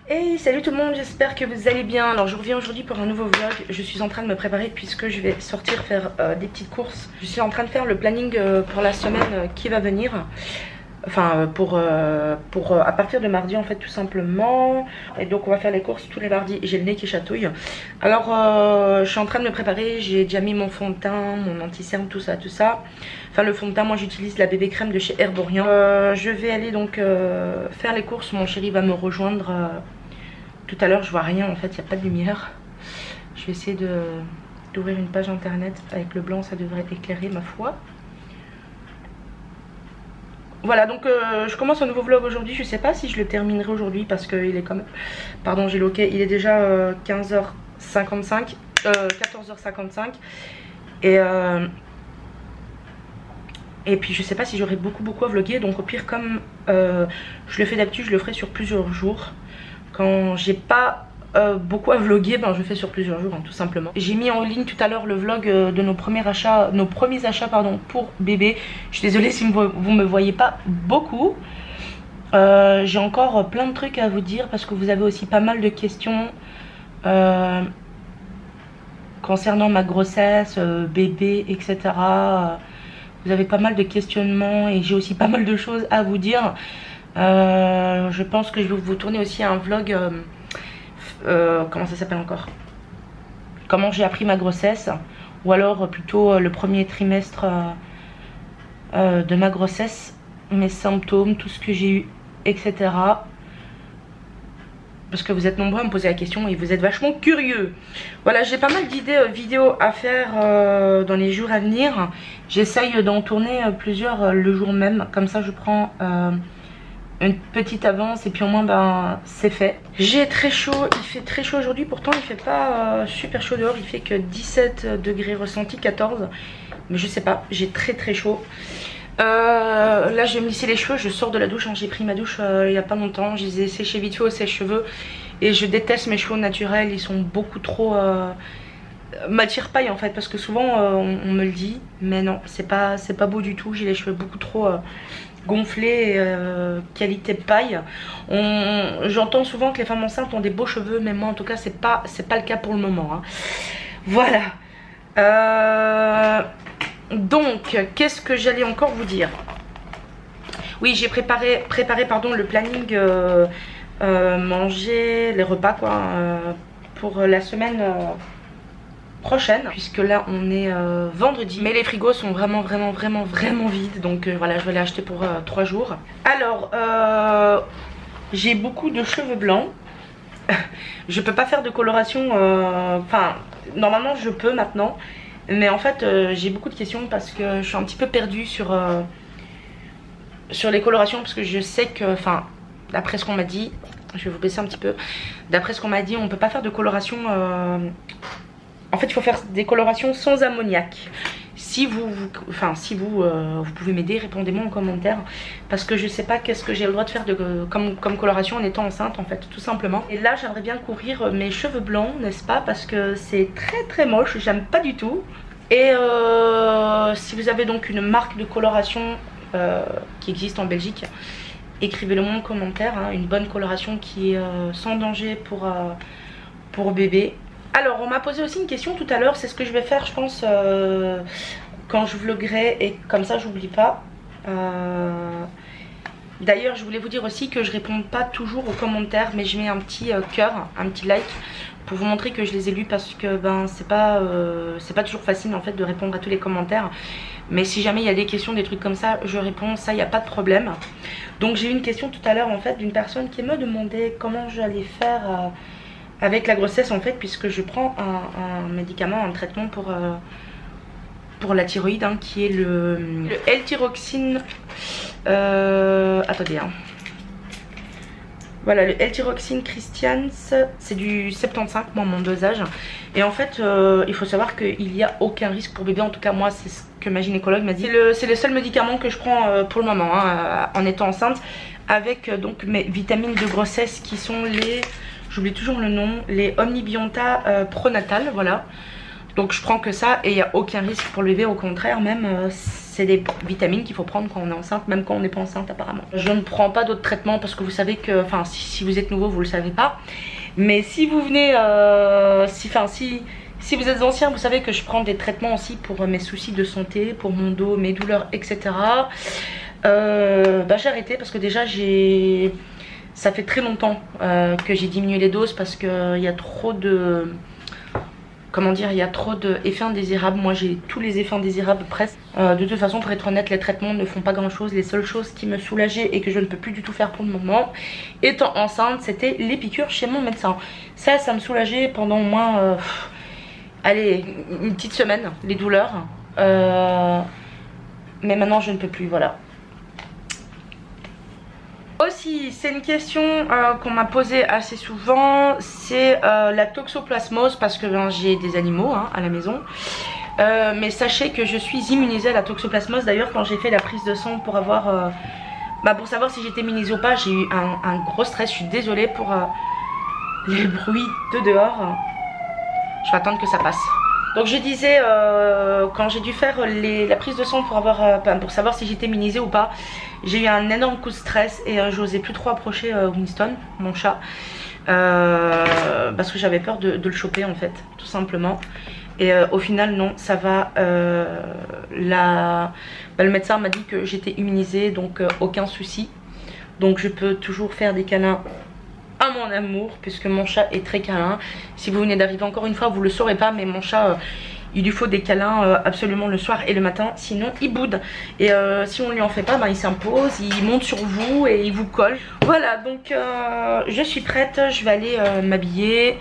Hey, salut tout le monde, j'espère que vous allez bien. Alors je reviens aujourd'hui pour un nouveau vlog. Je suis en train de me préparer puisque je vais sortir faire des petites courses. Je suis en train de faire le planning pour la semaine qui va venir. Enfin à partir de mardi en fait, tout simplement. Et donc on va faire les courses tous les mardis. J'ai le nez qui chatouille. Alors je suis en train de me préparer. J'ai déjà mis mon fond de teint, mon anti-cerne, tout ça. Enfin le fond de teint, moi j'utilise la bébé crème de chez Herborian. Je vais aller donc faire les courses. Mon chéri va me rejoindre tout à l'heure. Je vois rien en fait, il n'y a pas de lumière. Je vais essayer d'ouvrir une page internet. Avec le blanc ça devrait éclairer ma foi. Voilà, donc je commence un nouveau vlog aujourd'hui. Je sais pas si je le terminerai aujourd'hui parce qu'il est quand même... Pardon, j'ai loqué. Il est déjà 15h55. 14h55. Et puis je sais pas si j'aurai beaucoup à vlogger. Donc au pire, comme je le fais d'habitude, je le ferai sur plusieurs jours. Quand j'ai pas beaucoup à vlogger, ben je fais sur plusieurs jours, hein, tout simplement. J'ai mis en ligne tout à l'heure le vlog de nos premiers achats pardon, pour bébé. Je suis désolée si vous me voyez pas beaucoup. J'ai encore plein de trucs à vous dire parce que vous avez aussi pas mal de questions concernant ma grossesse, bébé, etc. Vous avez pas mal de questionnements et j'ai aussi pas mal de choses à vous dire. Je pense que je vais vous tourner aussi un vlog. Comment ça s'appelle encore? Comment j'ai appris ma grossesse, ou alors plutôt le premier trimestre de ma grossesse, mes symptômes, tout ce que j'ai eu, etc. Parce que vous êtes nombreux à me poser la question et vous êtes vachement curieux. Voilà, j'ai pas mal d'idées vidéo à faire dans les jours à venir. J'essaye d'en tourner plusieurs le jour même, comme ça je prends une petite avance et puis au moins ben c'est fait. J'ai très chaud, il fait très chaud aujourd'hui, pourtant il fait pas super chaud dehors, il fait que 17 degrés ressenti, 14, mais je sais pas, j'ai très chaud. Là je vais me lisser les cheveux, je sors de la douche, hein. J'ai pris ma douche il y a pas longtemps, je les ai séchés vite fait au sèche-cheveux et je déteste mes cheveux naturels, ils sont beaucoup trop matière paille en fait, parce que souvent on me le dit, mais non c'est pas beau du tout, j'ai les cheveux beaucoup trop gonflés, qualité paille. J'entends souvent que les femmes enceintes ont des beaux cheveux, mais moi en tout cas c'est pas le cas pour le moment, hein. Voilà. Donc qu'est-ce que j'allais encore vous dire? Oui, j'ai préparé pardon, le planning manger les repas quoi, pour la semaine prochaine, puisque là on est vendredi, mais les frigos sont vraiment vides, donc voilà, je vais les acheter pour 3 jours. Alors j'ai beaucoup de cheveux blancs. Je peux pas faire de coloration, enfin normalement je peux maintenant, mais en fait j'ai beaucoup de questions parce que je suis un petit peu perdue sur les colorations, parce que je sais que, enfin d'après ce qu'on m'a dit, je vais vous baisser un petit peu, d'après ce qu'on m'a dit on peut pas faire de coloration. En fait il faut faire des colorations sans ammoniac. Si vous pouvez m'aider, répondez-moi en commentaire, parce que je sais pas qu'est-ce que j'ai le droit de faire comme coloration en étant enceinte en fait, tout simplement. Et là j'aimerais bien couvrir mes cheveux blancs, n'est-ce pas, parce que c'est très moche, j'aime pas du tout. Et si vous avez donc une marque de coloration qui existe en Belgique, écrivez-le moi en commentaire, hein, une bonne coloration qui est sans danger pour bébé. Alors on m'a posé aussi une question tout à l'heure, c'est ce que je vais faire je pense quand je vloguerai, et comme ça j'oublie pas. D'ailleurs je voulais vous dire aussi que je réponds pas toujours aux commentaires, mais je mets un petit cœur, un petit like pour vous montrer que je les ai lus, parce que ben c'est pas toujours facile en fait de répondre à tous les commentaires. Mais si jamais il y a des questions, des trucs comme ça, je réponds, ça il n'y a pas de problème. Donc j'ai eu une question tout à l'heure en fait d'une personne qui me demandait comment j'allais faire avec la grossesse en fait, puisque je prends un médicament, un traitement pour la thyroïde, hein, qui est le L-thyroxine. Attendez, hein. Voilà, le L-thyroxine Christians, c'est du 75, moi mon dosage. Et en fait il faut savoir qu'il n'y a aucun risque pour bébé, en tout cas moi c'est ce que ma gynécologue m'a dit. C'est le seul médicament que je prends pour le moment, hein, en étant enceinte, avec donc mes vitamines de grossesse qui sont les... J'oublie toujours le nom, les Omnibionta Pronatal, voilà. Donc je prends que ça et il n'y a aucun risque pour le bébé, au contraire même c'est des vitamines qu'il faut prendre quand on est enceinte, même quand on n'est pas enceinte apparemment. Je ne prends pas d'autres traitements parce que vous savez que, enfin si vous êtes nouveau vous le savez pas, mais si vous venez, si vous êtes ancien, vous savez que je prends des traitements aussi pour mes soucis de santé, pour mon dos, mes douleurs, etc. J'ai arrêté parce que déjà ça fait très longtemps que j'ai diminué les doses parce qu'il y a trop de... Comment dire, il y a trop d'effets indésirables. Moi j'ai tous les effets indésirables presque. De toute façon, pour être honnête, les traitements ne font pas grand chose. Les seules choses qui me soulageaient et que je ne peux plus du tout faire pour le moment, étant enceinte, c'était les piqûres chez mon médecin. Ça me soulageait pendant au moins allez, une petite semaine, les douleurs. Mais maintenant je ne peux plus, voilà. Aussi, c'est une question qu'on m'a posée assez souvent, c'est la toxoplasmose, parce que j'ai des animaux à la maison. Mais sachez que je suis immunisée à la toxoplasmose. D'ailleurs, quand j'ai fait la prise de sang pour avoir, pour savoir si j'étais immunisée ou pas, j'ai eu un gros stress. Je suis désolée pour les bruits de dehors. Je vais attendre que ça passe. Donc je disais, quand j'ai dû faire la prise de sang pour savoir si j'étais immunisée ou pas, j'ai eu un énorme coup de stress et j'osais plus trop approcher Winston, mon chat, parce que j'avais peur de le choper en fait, tout simplement. Et au final non, ça va. Le médecin m'a dit que j'étais immunisée, donc aucun souci. Donc je peux toujours faire des câlins à mon amour, puisque mon chat est très câlin. Si vous venez d'arriver, encore une fois, vous le saurez pas, mais mon chat il lui faut des câlins absolument le soir et le matin, sinon il boude. Et si on lui en fait pas, il s'impose, il monte sur vous et il vous colle. Voilà, donc je suis prête, je vais aller m'habiller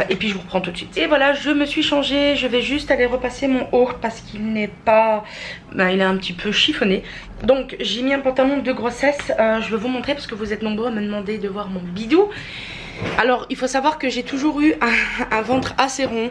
et puis je vous reprends tout de suite. Et voilà, je me suis changée, je vais juste aller repasser mon haut parce qu'il n'est pas... il est un petit peu chiffonné. Donc j'ai mis un pantalon de grossesse, je vais vous montrer parce que vous êtes nombreux à me demander de voir mon bidou. Alors il faut savoir que j'ai toujours eu un ventre assez rond,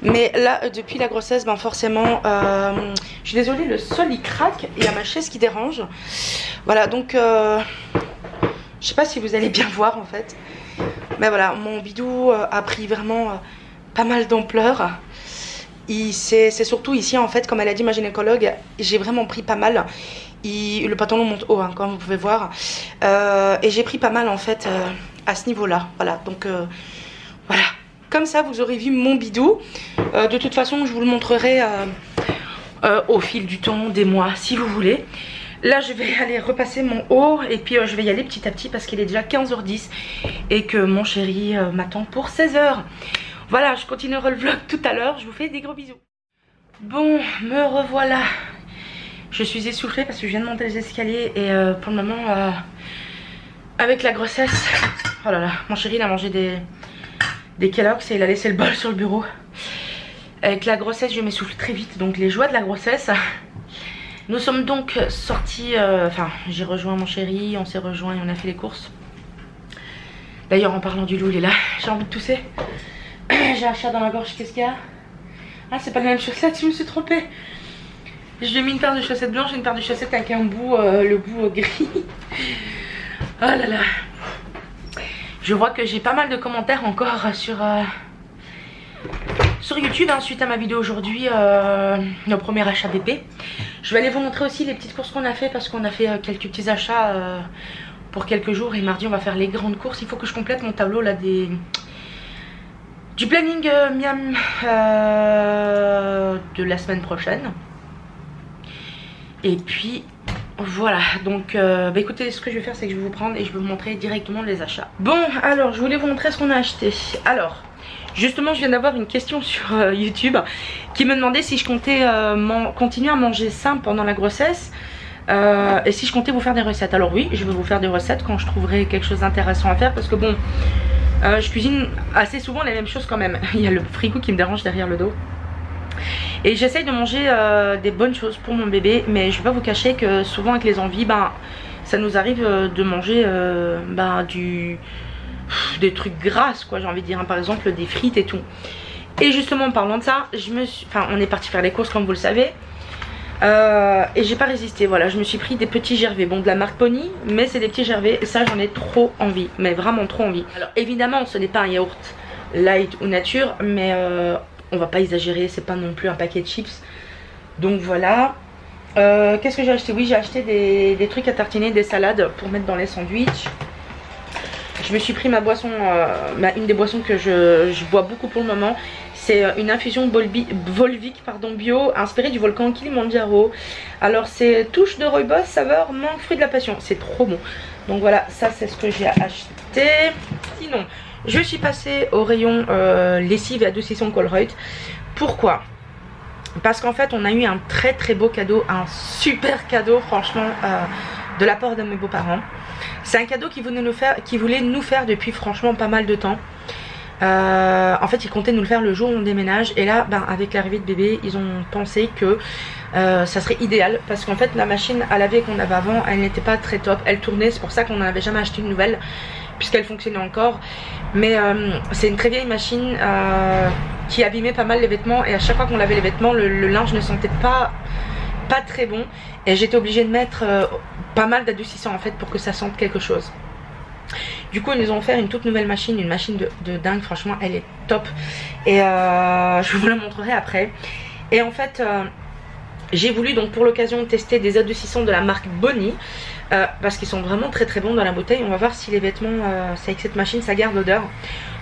mais là depuis la grossesse forcément je suis désolée, le sol il craque et il y a ma chaise qui dérange. Voilà, donc je sais pas si vous allez bien voir en fait, mais voilà, mon bidou a pris vraiment pas mal d'ampleur. C'est surtout ici en fait, comme elle a dit ma gynécologue, j'ai vraiment pris pas mal. Le pantalon monte haut comme vous pouvez voir, et j'ai pris pas mal en fait à ce niveau là. Voilà, donc voilà, comme ça vous aurez vu mon bidou. De toute façon je vous le montrerai au fil du temps, des mois si vous voulez. Là je vais aller repasser mon haut et puis je vais y aller petit à petit parce qu'il est déjà 15h10 et que mon chéri m'attend pour 16h. Voilà, je continuerai le vlog tout à l'heure, je vous fais des gros bisous. Bon, me revoilà. Je suis essoufflée parce que je viens de monter les escaliers et pour le moment, avec la grossesse, oh là là, mon chéri il a mangé des Kellogg's et il a laissé le bol sur le bureau. Avec la grossesse, je m'essouffle très vite, donc les joies de la grossesse. Nous sommes donc sortis, j'ai rejoint mon chéri, on s'est rejoint et on a fait les courses. D'ailleurs, en parlant du loup, il est là, j'ai envie de tousser. J'ai un chat dans la gorge, qu'est-ce qu'il y a? Ah, c'est pas les mêmes chaussettes, je me suis trompée. Je lui ai mis une paire de chaussettes blanches et une paire de chaussettes avec un bout, le bout gris. Oh là là. Je vois que j'ai pas mal de commentaires encore sur YouTube suite à ma vidéo aujourd'hui, nos premiers achats BP. Je vais aller vous montrer aussi les petites courses qu'on a fait parce qu'on a fait quelques petits achats pour quelques jours et mardi on va faire les grandes courses. Il faut que je complète mon tableau là du planning miam de la semaine prochaine. Et puis voilà, donc écoutez, ce que je vais faire c'est que je vais vous prendre et je vais vous montrer directement les achats. Bon, alors je voulais vous montrer ce qu'on a acheté. Alors justement je viens d'avoir une question sur YouTube qui me demandait si je comptais continuer à manger sain pendant la grossesse et si je comptais vous faire des recettes. Alors oui, je vais vous faire des recettes quand je trouverai quelque chose d'intéressant à faire parce que bon, je cuisine assez souvent les mêmes choses quand même. Il y a le frigo qui me dérange derrière le dos. Et j'essaye de manger des bonnes choses pour mon bébé, mais je vais pas vous cacher que souvent avec les envies, ça nous arrive de manger des trucs grasses quoi, j'ai envie de dire, par exemple des frites et tout. Et justement en parlant de ça, on est parti faire les courses comme vous le savez, et j'ai pas résisté. Voilà, je me suis pris des petits gervais, bon de la marque Pony, mais c'est des petits gervais et ça j'en ai trop envie, mais vraiment trop envie. Alors évidemment ce n'est pas un yaourt light ou nature, mais on va pas exagérer, c'est pas non plus un paquet de chips. Donc voilà. Qu'est-ce que j'ai acheté? Oui, j'ai acheté des trucs à tartiner, des salades pour mettre dans les sandwichs. Je me suis pris ma boisson, une des boissons que je bois beaucoup pour le moment. C'est une infusion Volvic bio, inspirée du volcan Kilimanjaro. Alors c'est touche de rooibos, saveur mangue, fruit de la passion. C'est trop bon. Donc voilà, ça c'est ce que j'ai acheté. Sinon, je suis passée au rayon lessive et adoucissant Colruyt. Pourquoi? Parce qu'en fait on a eu un très très beau cadeau, un super cadeau franchement de la part de mes beaux-parents. C'est un cadeau qu'ils voulaient nous faire depuis franchement pas mal de temps. En fait ils comptaient nous le faire le jour où on déménage. Et là avec l'arrivée de bébé ils ont pensé que ça serait idéal. Parce qu'en fait la machine à laver qu'on avait avant, elle n'était pas très top. Elle tournait, c'est pour ça qu'on n'avait jamais acheté une nouvelle, puisqu'elle fonctionnait encore. Mais c'est une très vieille machine qui abîmait pas mal les vêtements. Et à chaque fois qu'on lavait les vêtements, le linge ne sentait pas très bon. Et j'étais obligée de mettre pas mal d'adoucissant en fait pour que ça sente quelque chose. Du coup ils nous ont offert une toute nouvelle machine, une machine de dingue, franchement elle est top. Et je vous la montrerai après. Et en fait j'ai voulu donc pour l'occasion tester des adoucissants de la marque Bonnie. Parce qu'ils sont vraiment très très bons dans la bouteille. On va voir si les vêtements, c'est avec cette machine ça garde l'odeur.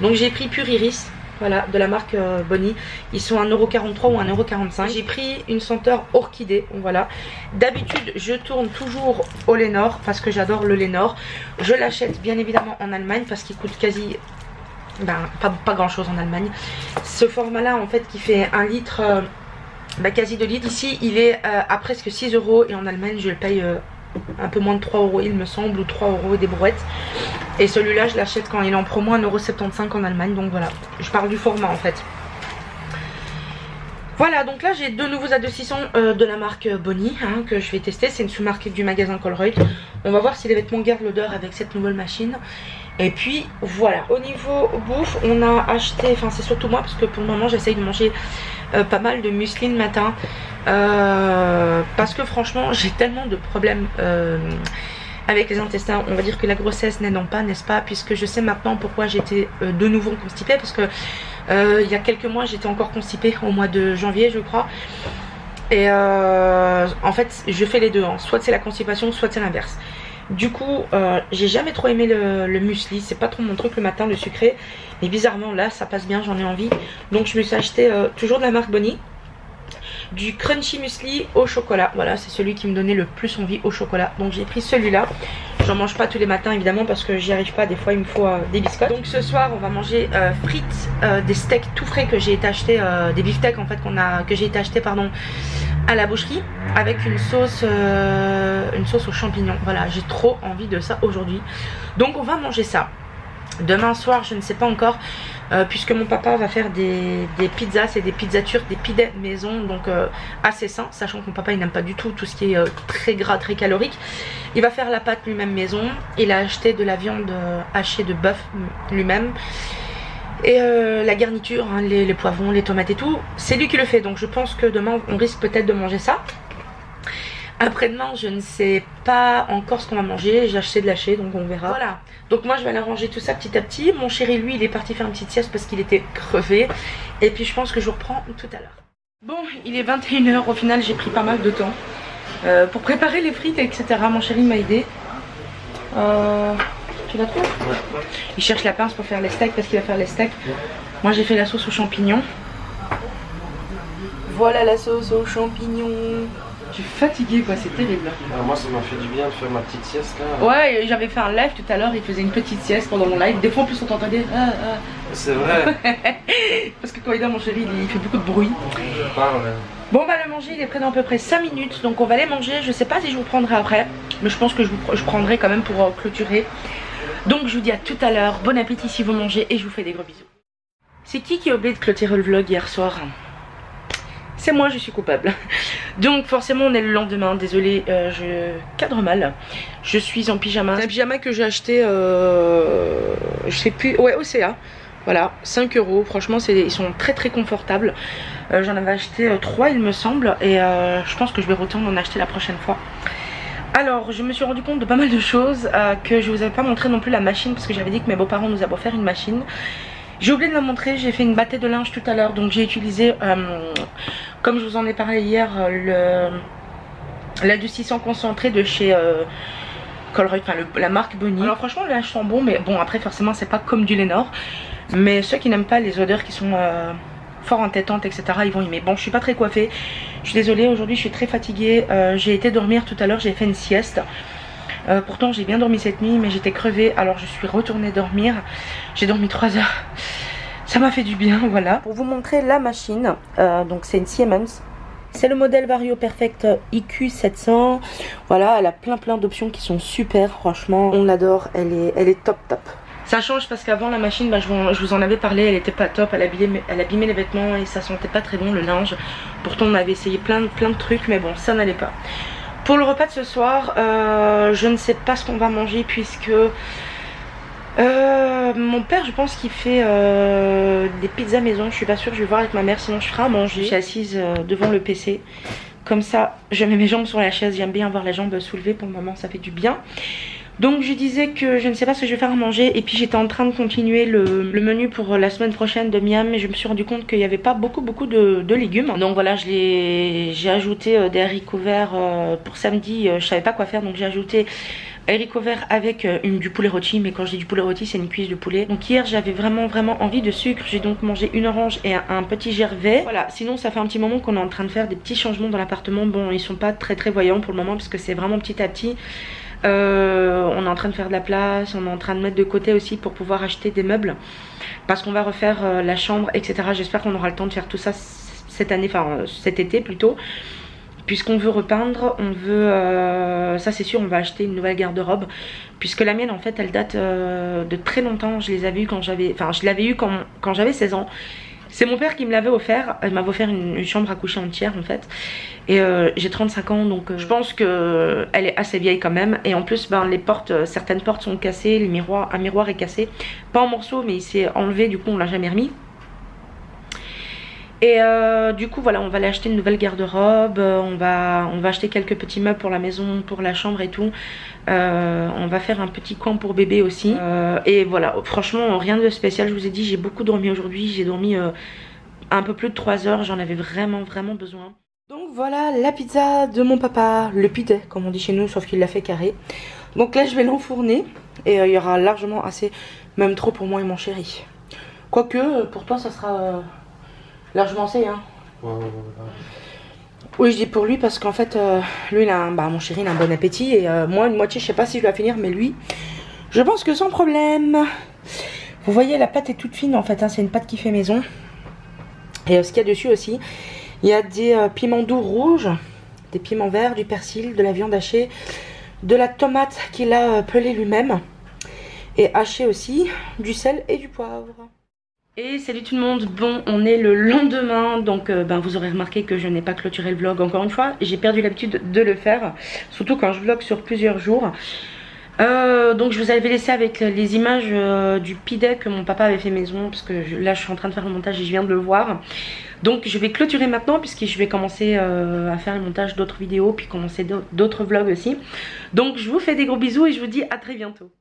Donc j'ai pris Pur Iris, voilà, de la marque Bonnie. Ils sont 1,43 € ou 1,45 €. J'ai pris une senteur orchidée, voilà. D'habitude je tourne toujours au Lénore parce que j'adore le Lénore. Je l'achète bien évidemment en Allemagne parce qu'il coûte quasi pas grand chose en Allemagne. Ce format là en fait qui fait 1 litre, quasi 2 litres. Ici il est à presque 6 € et en Allemagne je le paye un peu moins de 3 € il me semble, ou 3 € des brouettes. Et celui-là je l'achète quand il est en promo 1,75 € en Allemagne. Donc voilà, je parle du format en fait. Voilà, donc là j'ai 2 nouveaux adoucissants de la marque Bonnie que je vais tester. C'est une sous-marque du magasin Colruyt. On va voir si les vêtements gardent l'odeur avec cette nouvelle machine. Et puis voilà, au niveau bouffe on a acheté, enfin c'est surtout moi parce que pour le moment j'essaye de manger pas mal de muesli le matin. Parce que franchement j'ai tellement de problèmes avec les intestins. On va dire que la grossesse n'aidant pas, n'est-ce pas, puisque je sais maintenant pourquoi j'étais de nouveau constipée. Parce que il y a quelques mois j'étais encore constipée au mois de janvier je crois. Et en fait je fais les deux, soit c'est la constipation soit c'est l'inverse. Du coup j'ai jamais trop aimé le muesli, c'est pas trop mon truc le matin, le sucré. Mais bizarrement là ça passe bien, j'en ai envie. Donc je me suis acheté toujours de la marque Bonnie, du crunchy muesli au chocolat. Voilà, c'est celui qui me donnait le plus envie au chocolat. Donc j'ai pris celui-là. J'en mange pas tous les matins évidemment parce que j'y arrive pas, des fois il me faut des biscottes. Donc ce soir on va manger frites, des steaks tout frais que j'ai été acheter, des beefsteaks en fait que j'ai été acheter pardon à la boucherie, avec une sauce aux champignons. Voilà, j'ai trop envie de ça aujourd'hui. Donc on va manger ça. Demain soir je ne sais pas encore, puisque mon papa va faire des pizzas, c'est des pizzas turques, des pizzas maison, donc assez sain, sachant que mon papa il n'aime pas du tout ce qui est très gras, très calorique. Il va faire la pâte lui-même maison. Il a acheté de la viande hachée de bœuf lui-même. Et la garniture, les poivrons, les tomates et tout, c'est lui qui le fait. Donc je pense que demain on risque peut-être de manger ça. Après-demain je ne sais pas encore ce qu'on va manger. J'ai acheté de l'haché donc on verra. Voilà, donc moi je vais aller ranger tout ça petit à petit. Mon chéri lui il est parti faire une petite sieste parce qu'il était crevé. Et puis je pense que je vous reprends tout à l'heure. Bon, il est 21 h, au final j'ai pris pas mal de temps pour préparer les frites etc. Mon chéri m'a aidé. Tu la trouves? Ouais. Il cherche la pince pour faire les steaks parce qu'il va faire les steaks. Moi j'ai fait la sauce aux champignons. Voilà la sauce aux champignons. Je suis fatiguée quoi, c'est terrible. Alors moi ça m'a fait du bien de faire ma petite sieste là. Ouais, j'avais fait un live tout à l'heure, il faisait une petite sieste pendant mon live. Des fois en plus on t'entendait C'est vrai. Parce que quand il dort mon chéri il fait beaucoup de bruit. Je parle. Bon on va le manger, il est prêt dans à peu près 5 minutes. Donc on va aller manger, je sais pas si je vous prendrai après, mais je pense que je prendrai quand même pour clôturer. Donc je vous dis à tout à l'heure, bon appétit si vous mangez et je vous fais des gros bisous. C'est qui a oublié de clôturer le vlog hier soir? C'est moi, je suis coupable. Donc forcément on est le lendemain, désolé, je cadre mal. Je suis en pyjama. C'est un pyjama que j'ai acheté, je sais plus, ouais Océa. Voilà, 5 €, franchement ils sont très très confortables. J'en avais acheté 3 il me semble. Et je pense que je vais retourner en acheter la prochaine fois. Alors je me suis rendu compte de pas mal de choses, que je vous avais pas montré non plus la machine. Parce que j'avais dit que mes beaux-parents nous avaient offert une machine. J'ai oublié de la montrer, j'ai fait une bâtée de linge tout à l'heure. Donc j'ai utilisé, comme je vous en ai parlé hier, l'adoucissant concentré de chez Colruyt, enfin la marque Bonnie. Alors franchement le linge sent bon, mais bon après forcément c'est pas comme du Lénore. Mais ceux qui n'aiment pas les odeurs qui sont fort entêtantes etc, ils vont aimer. Bon, je suis pas très coiffée, je suis désolée, aujourd'hui je suis très fatiguée. J'ai été dormir tout à l'heure, j'ai fait une sieste. Pourtant j'ai bien dormi cette nuit, mais j'étais crevée, alors je suis retournée dormir. J'ai dormi 3 heures, ça m'a fait du bien, voilà. Pour vous montrer la machine, donc c'est une Siemens. C'est le modèle Vario Perfect IQ700. Voilà, elle a plein d'options qui sont super, franchement on l'adore, elle est top. Ça change parce qu'avant la machine, bah, je vous en avais parlé, elle était pas top, elle abîmait les vêtements et ça sentait pas très bon le linge. Pourtant on avait essayé plein de trucs, mais bon ça n'allait pas. Pour le repas de ce soir, je ne sais pas ce qu'on va manger puisque mon père je pense qu'il fait des pizzas maison. Je suis pas sûre, je vais voir avec ma mère, sinon je ferai à manger. Je suis assise devant le PC, comme ça je mets mes jambes sur la chaise, j'aime bien avoir les jambes soulevées, pour le moment ça fait du bien. Donc je disais que je ne sais pas ce que je vais faire à manger, et puis j'étais en train de continuer le menu pour la semaine prochaine de Miam, et je me suis rendu compte qu'il n'y avait pas beaucoup de légumes. Donc voilà, j'ai ajouté des haricots verts pour samedi, je savais pas quoi faire, donc j'ai ajouté haricots verts avec du poulet rôti, mais quand je dis du poulet rôti c'est une cuisse de poulet. Donc hier j'avais vraiment envie de sucre, j'ai donc mangé une orange et un petit gervais. Voilà, sinon ça fait un petit moment qu'on est en train de faire des petits changements dans l'appartement. Bon, ils sont pas très voyants pour le moment parce que c'est vraiment petit à petit. On est en train de faire de la place, on est en train de mettre de côté aussi pour pouvoir acheter des meubles parce qu'on va refaire la chambre etc. J'espère qu'on aura le temps de faire tout ça cette année, enfin cet été plutôt, puisqu'on veut repeindre, on veut, ça c'est sûr, on va acheter une nouvelle garde-robe puisque la mienne en fait elle date de très longtemps. Je les avais eu quand j'avais, enfin je l'avais eu quand j'avais 16 ans. C'est mon père qui me l'avait offert, il m'avait offert une chambre à coucher entière en fait. Et j'ai 35 ans donc je pense qu'elle est assez vieille quand même. Et en plus ben, les portes, certaines portes sont cassées, un miroir est cassé. Pas en morceaux mais il s'est enlevé, du coup on l'a jamais remis. Et du coup voilà, on va aller acheter une nouvelle garde-robe, on va acheter quelques petits meubles pour la maison, pour la chambre et tout. On va faire un petit coin pour bébé aussi. Et voilà, franchement rien de spécial, je vous ai dit, j'ai beaucoup dormi aujourd'hui, j'ai dormi un peu plus de 3 heures, j'en avais vraiment besoin. Donc voilà la pizza de mon papa, le pide comme on dit chez nous, sauf qu'il l'a fait carré. Donc là je vais l'enfourner et il y aura largement assez, même trop pour moi et mon chéri. Quoique pour toi ça sera largement assez hein. Ouais. Oui, je dis pour lui parce qu'en fait lui il a mon chéri il a un bon appétit et moi une moitié je sais pas si je vais finir, mais lui je pense que sans problème. Vous voyez la pâte est toute fine en fait hein, c'est une pâte qui fait maison. Et ce qu'il y a dessus aussi, il y a des piments doux rouges, des piments verts, du persil, de la viande hachée, de la tomate qu'il a pelée lui-même et hachée aussi, du sel et du poivre. Et salut tout le monde, bon on est le lendemain, donc vous aurez remarqué que je n'ai pas clôturé le vlog encore une fois. J'ai perdu l'habitude de le faire, surtout quand je vlog sur plusieurs jours. Donc je vous avais laissé avec les images du pidet que mon papa avait fait maison, parce que là je suis en train de faire le montage et je viens de le voir. Donc je vais clôturer maintenant puisque je vais commencer à faire le montage d'autres vidéos, puis commencer d'autres vlogs aussi. Donc je vous fais des gros bisous et je vous dis à très bientôt.